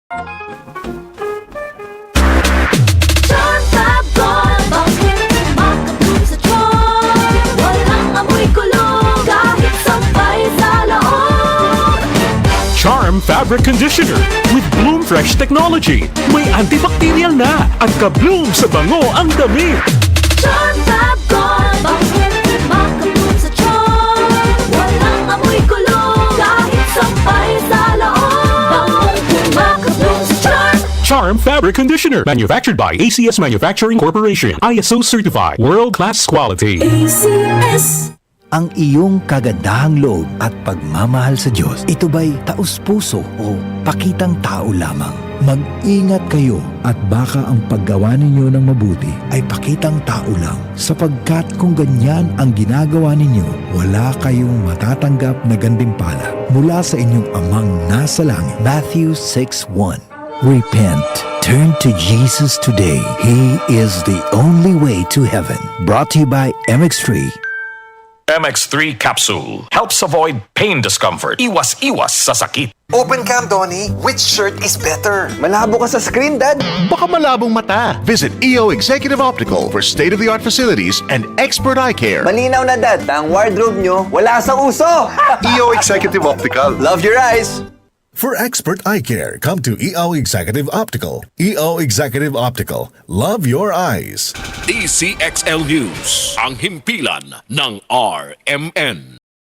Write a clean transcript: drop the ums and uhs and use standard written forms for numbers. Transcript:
Charm Fab Gold, bakit makapun sa charm? Walang amoy kulong, kahit sampay sa loob. Charm Fabric Conditioner with Bloom Fresh Technology. May antibacterial na at ka-bloom sa bango ang damit. Charm Fab Gold, bakit makapun sa charm? Walang amoy kulong, kahit sampay sa loob. Bangong kumakapun sa charm. Charm Fabric Conditioner. Manufactured by ACS Manufacturing Corporation. ISO certified. World-class quality. ACS. Ang iyong kagandahang loob at pagmamahal sa Diyos, ito ba'y taus-puso o pakitang tao lamang? Mag-ingat kayo at baka ang paggawa ninyo ng mabuti ay pakitang tao lang, sapagkat kung ganyan ang ginagawa ninyo, wala kayong matatanggap na gantimpala mula sa inyong amang nasa langit. Matthew 6:1. Repent. Turn to Jesus today. He is the only way to heaven. Brought to you by MX3. MX3 Capsule helps avoid pain discomfort. Iwas-iwas sa sakit. Open cam, Donnie. Which shirt is better? Malabo ka sa screen, Dad. Baka malabong mata. Visit EO Executive Optical for state-of-the-art facilities and expert eye care. Malinaw na, Dad. Ang wardrobe nyo, wala sa uso. EO Executive Optical. Love your eyes. For expert eye care, come to EO Executive Optical. EO Executive Optical. Love your eyes. DCXL News, ang himpilan ng RMN.